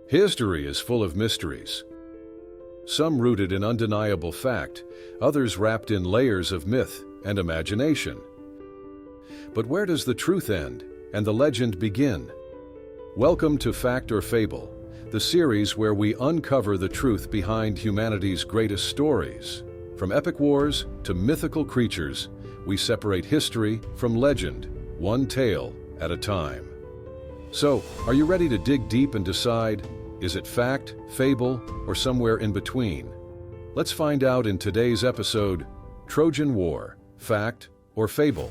History is full of mysteries, some rooted in undeniable fact, others wrapped in layers of myth and imagination. But where does the truth end and the legend begin? Welcome to Fact or Fable, the series where we uncover the truth behind humanity's greatest stories. From epic wars to mythical creatures, we separate history from legend, one tale at a time. So, are you ready to dig deep and decide, is it fact, fable, or somewhere in between? Let's find out in today's episode, Trojan War, fact or fable?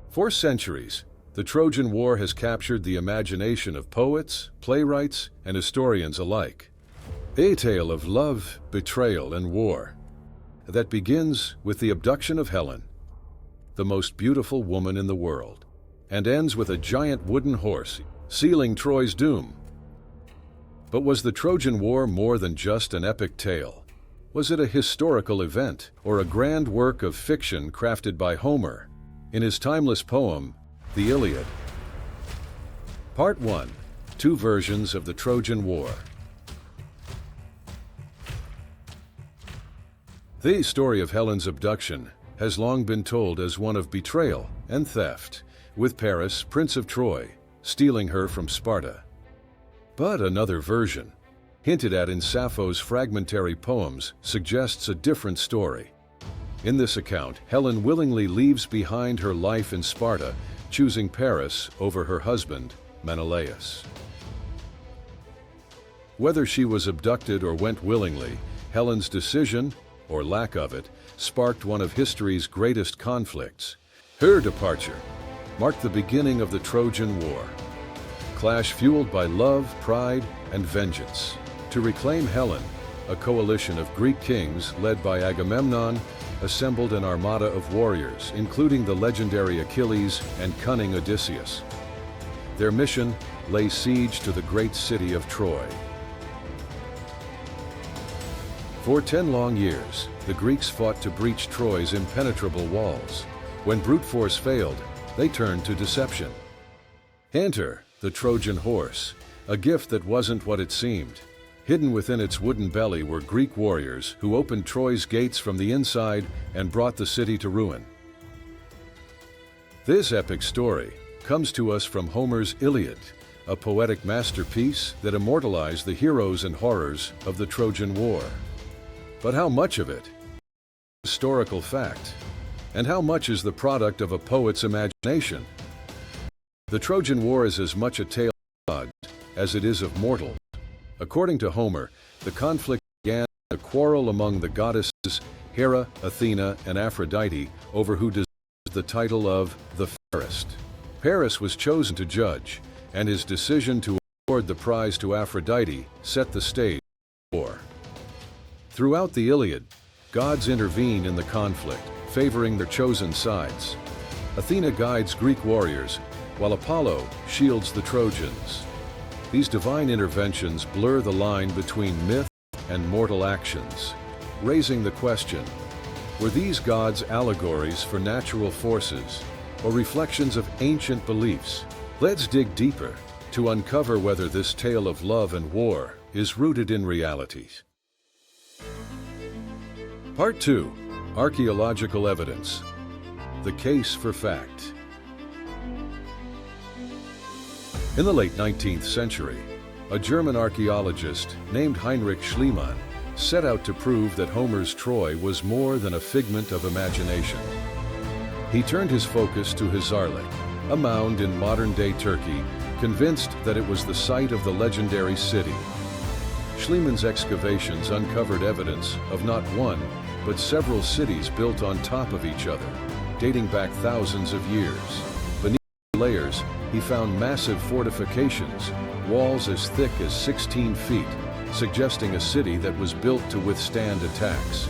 For centuries, the Trojan War has captured the imagination of poets, playwrights, and historians alike. A tale of love, betrayal, and war that begins with the abduction of Helen, the most beautiful woman in the world, and ends with a giant wooden horse sealing Troy's doom. But was the Trojan War more than just an epic tale? Was it a historical event or a grand work of fiction crafted by Homer in his timeless poem, the Iliad? Part 1. Two versions of the Trojan War. The story of Helen's abduction has long been told as one of betrayal and theft, with Paris, Prince of Troy, stealing her from Sparta. But another version, hinted at in Sappho's fragmentary poems, suggests a different story. In this account, Helen willingly leaves behind her life in Sparta, choosing Paris over her husband, Menelaus. Whether she was abducted or went willingly, Helen's decision, or lack of it, sparked one of history's greatest conflicts. Her departure marked the beginning of the Trojan War, a clash fueled by love, pride, and vengeance. To reclaim Helen, a coalition of Greek kings led by Agamemnon assembled an armada of warriors, including the legendary Achilles and cunning Odysseus. Their mission: lay siege to the great city of Troy. For 10 long years, the Greeks fought to breach Troy's impenetrable walls. When brute force failed, they turned to deception. Enter the Trojan Horse, a gift that wasn't what it seemed. Hidden within its wooden belly were Greek warriors who opened Troy's gates from the inside and brought the city to ruin. This epic story comes to us from Homer's Iliad, a poetic masterpiece that immortalized the heroes and horrors of the Trojan War. But how much of it is historical fact? And how much is the product of a poet's imagination? The Trojan War is as much a tale of gods as it is of mortals. According to Homer, the conflict began with a quarrel among the goddesses Hera, Athena, and Aphrodite over who deserved the title of the fairest. Paris was chosen to judge, and his decision to award the prize to Aphrodite set the stage for war. Throughout the Iliad, gods intervene in the conflict, favoring their chosen sides. Athena guides Greek warriors, while Apollo shields the Trojans. These divine interventions blur the line between myth and mortal actions, raising the question, were these gods allegories for natural forces or reflections of ancient beliefs? Let's dig deeper to uncover whether this tale of love and war is rooted in realities. Part 2. Archaeological evidence. The case for fact. In the late 19th century, a German archaeologist named Heinrich Schliemann set out to prove that Homer's Troy was more than a figment of imagination. He turned his focus to Hisarlik, a mound in modern-day Turkey, convinced that it was the site of the legendary city. Schliemann's excavations uncovered evidence of not one, but several cities built on top of each other, dating back thousands of years. Beneath the layers, he found massive fortifications, walls as thick as 16 feet, suggesting a city that was built to withstand attacks.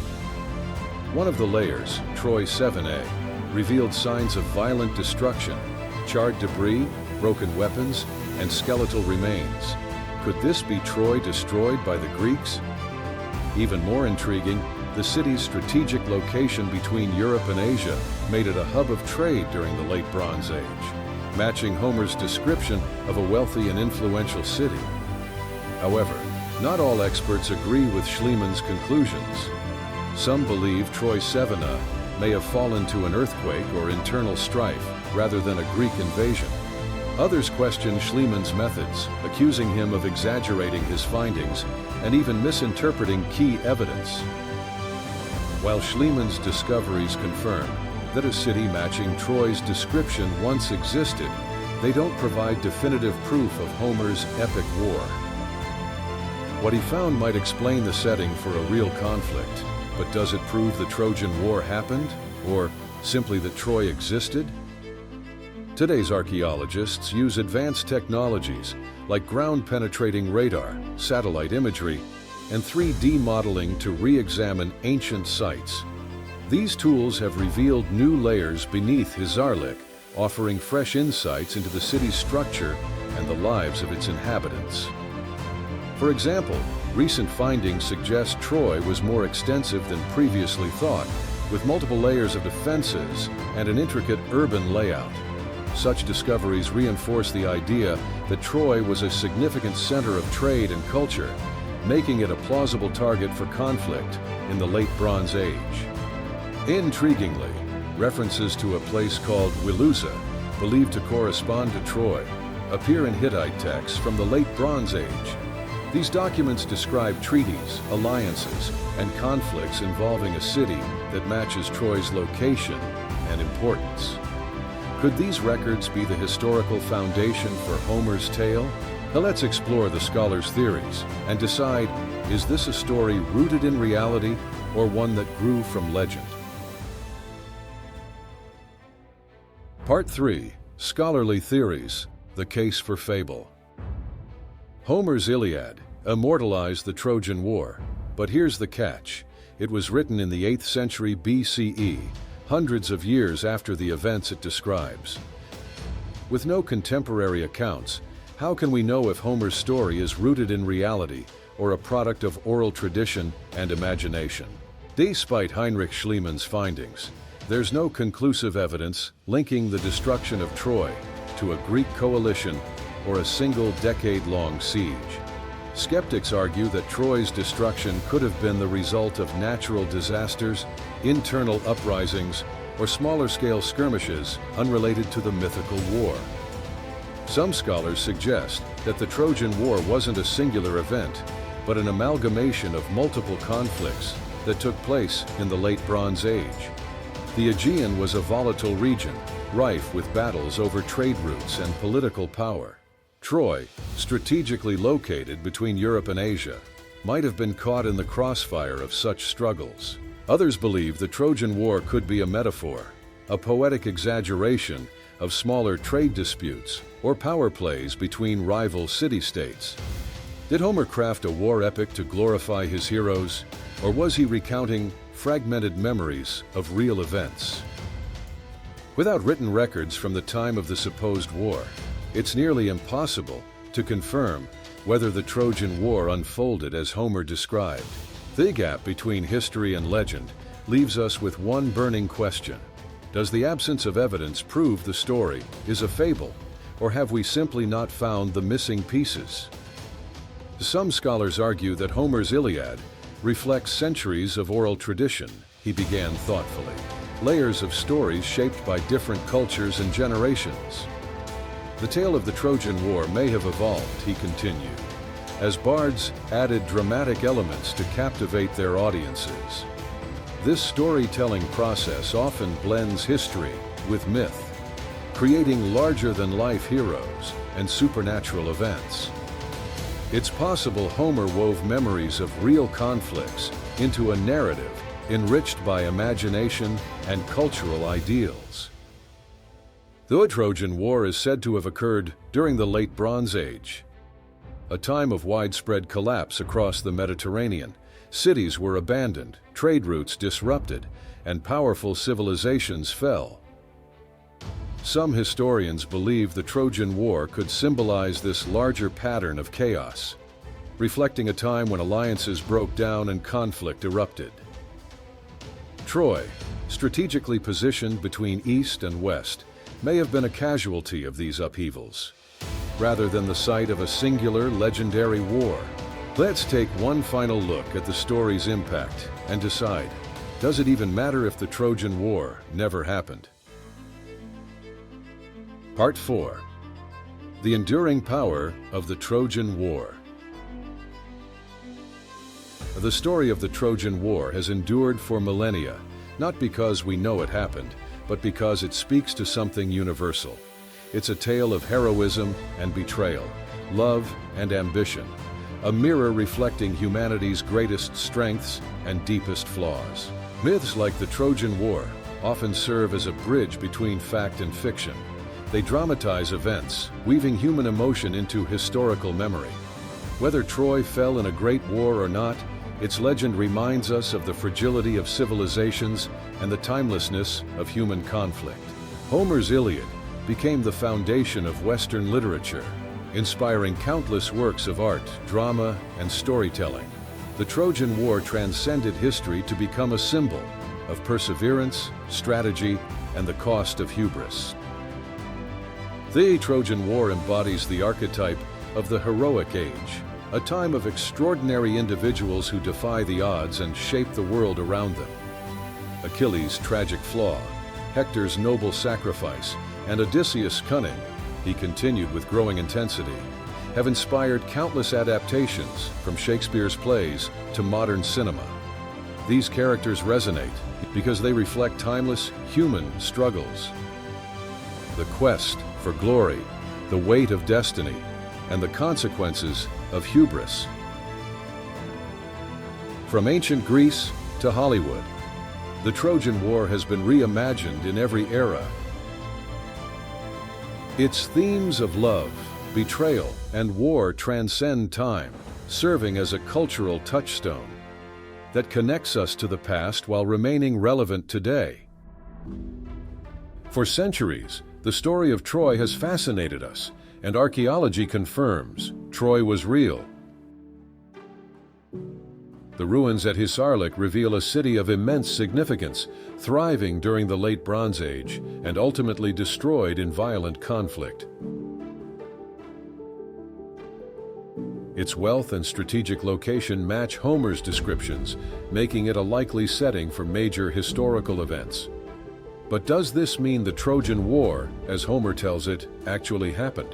One of the layers, Troy 7A, revealed signs of violent destruction, charred debris, broken weapons, and skeletal remains. Could this be Troy destroyed by the Greeks? Even more intriguing, the city's strategic location between Europe and Asia made it a hub of trade during the Late Bronze Age. matching Homer's description of a wealthy and influential city. However, not all experts agree with Schliemann's conclusions. Some believe Troy Sevena may have fallen to an earthquake or internal strife rather than a Greek invasion. Others question Schliemann's methods, accusing him of exaggerating his findings and even misinterpreting key evidence. While Schliemann's discoveries confirm that a city matching Troy's description once existed, they don't provide definitive proof of Homer's epic war. What he found might explain the setting for a real conflict, but does it prove the Trojan War happened, or simply that Troy existed? Today's archaeologists use advanced technologies like ground-penetrating radar, satellite imagery, and 3D modeling to re-examine ancient sites. These tools have revealed new layers beneath Hisarlik, offering fresh insights into the city's structure and the lives of its inhabitants. For example, recent findings suggest Troy was more extensive than previously thought, with multiple layers of defenses and an intricate urban layout. Such discoveries reinforce the idea that Troy was a significant center of trade and culture, making it a plausible target for conflict in the late Bronze Age. Intriguingly, references to a place called Wiluza, believed to correspond to Troy, appear in Hittite texts from the late Bronze Age. These documents describe treaties, alliances, and conflicts involving a city that matches Troy's location and importance. Could these records be the historical foundation for Homer's tale? Now let's explore the scholars' theories and decide, is this a story rooted in reality or one that grew from legend? Part 3. Scholarly Theories, the Case for Fable. Homer's Iliad immortalized the Trojan War, but here's the catch. It was written in the 8th century BCE, hundreds of years after the events it describes. With no contemporary accounts, how can we know if Homer's story is rooted in reality or a product of oral tradition and imagination? Despite Heinrich Schliemann's findings, there's no conclusive evidence linking the destruction of Troy to a Greek coalition or a single decade-long siege. Skeptics argue that Troy's destruction could have been the result of natural disasters, internal uprisings, or smaller-scale skirmishes unrelated to the mythical war. Some scholars suggest that the Trojan War wasn't a singular event, but an amalgamation of multiple conflicts that took place in the late Bronze Age. The Aegean was a volatile region, rife with battles over trade routes and political power. Troy, strategically located between Europe and Asia, might have been caught in the crossfire of such struggles. Others believe the Trojan War could be a metaphor, a poetic exaggeration of smaller trade disputes or power plays between rival city-states. Did Homer craft a war epic to glorify his heroes, or was he recounting fragmented memories of real events? Without written records from the time of the supposed war, it's nearly impossible to confirm whether the Trojan War unfolded as Homer described. The gap between history and legend leaves us with one burning question. Does the absence of evidence prove the story is a fable, or have we simply not found the missing pieces? Some scholars argue that Homer's Iliad reflects centuries of oral tradition. He began thoughtfully, layers of stories shaped by different cultures and generations. The tale of the Trojan War may have evolved, he continued, as bards added dramatic elements to captivate their audiences. This storytelling process often blends history with myth, creating larger-than-life heroes and supernatural events. It's possible Homer wove memories of real conflicts into a narrative enriched by imagination and cultural ideals. The Trojan War is said to have occurred during the late Bronze Age, a time of widespread collapse across the Mediterranean. Cities were abandoned, trade routes disrupted, and powerful civilizations fell. Some historians believe the Trojan War could symbolize this larger pattern of chaos, reflecting a time when alliances broke down and conflict erupted. Troy, strategically positioned between east and west, may have been a casualty of these upheavals, rather than the site of a singular legendary war. Let's take one final look at the story's impact and decide, does it even matter if the Trojan War never happened? Part 4. The enduring power of the Trojan War. The story of the Trojan War has endured for millennia, not because we know it happened, but because it speaks to something universal. It's a tale of heroism and betrayal, love and ambition, a mirror reflecting humanity's greatest strengths and deepest flaws. Myths like the Trojan War often serve as a bridge between fact and fiction. They dramatize events, weaving human emotion into historical memory. Whether Troy fell in a great war or not, its legend reminds us of the fragility of civilizations and the timelessness of human conflict. Homer's Iliad became the foundation of Western literature, inspiring countless works of art, drama, and storytelling. The Trojan War transcended history to become a symbol of perseverance, strategy, and the cost of hubris. The Trojan War embodies the archetype of the heroic age, a time of extraordinary individuals who defy the odds and shape the world around them. Achilles' tragic flaw, Hector's noble sacrifice, and Odysseus' cunning, he continued with growing intensity, have inspired countless adaptations from Shakespeare's plays to modern cinema. These characters resonate because they reflect timeless human struggles. The quest for glory, the weight of destiny, and the consequences of hubris. From ancient Greece to Hollywood, the Trojan War has been reimagined in every era. Its themes of love, betrayal, and war transcend time, serving as a cultural touchstone that connects us to the past while remaining relevant today. For centuries, the story of Troy has fascinated us, and archaeology confirms Troy was real. The ruins at Hisarlik reveal a city of immense significance, thriving during the Late Bronze Age and ultimately destroyed in violent conflict. Its wealth and strategic location match Homer's descriptions, making it a likely setting for major historical events. But does this mean the Trojan War, as Homer tells it, actually happened?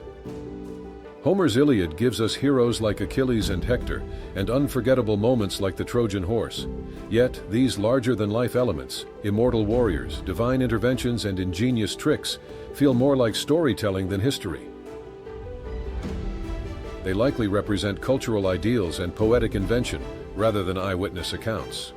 Homer's Iliad gives us heroes like Achilles and Hector, and unforgettable moments like the Trojan Horse. Yet, these larger-than-life elements, immortal warriors, divine interventions, and ingenious tricks, feel more like storytelling than history. They likely represent cultural ideals and poetic invention, rather than eyewitness accounts.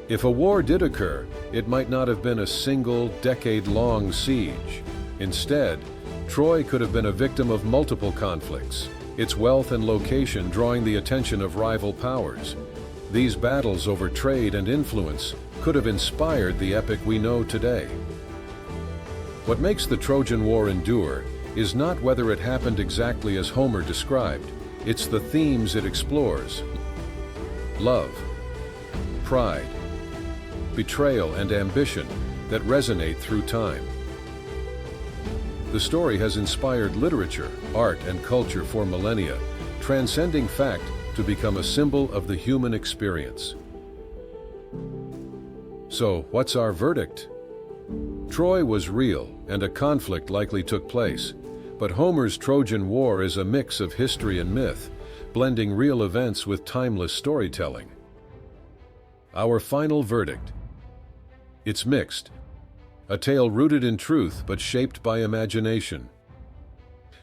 If a war did occur, it might not have been a single, decade-long siege. Instead, Troy could have been a victim of multiple conflicts, its wealth and location drawing the attention of rival powers. These battles over trade and influence could have inspired the epic we know today. What makes the Trojan War endure is not whether it happened exactly as Homer described, it's the themes it explores: love, pride, betrayal, and ambition that resonate through time. The story has inspired literature, art, and culture for millennia, transcending fact to become a symbol of the human experience. So, what's our verdict? Troy was real, and a conflict likely took place, but Homer's Trojan War is a mix of history and myth, blending real events with timeless storytelling. Our final verdict: it's mixed. A tale rooted in truth but shaped by imagination.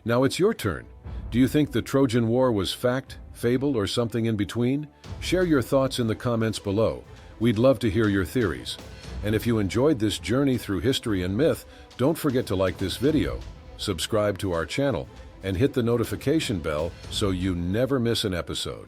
Now it's your turn. Do you think the Trojan War was fact, fable, or something in between? Share your thoughts in the comments below. We'd love to hear your theories. And if you enjoyed this journey through history and myth, don't forget to like this video, subscribe to our channel, and hit the notification bell so you never miss an episode.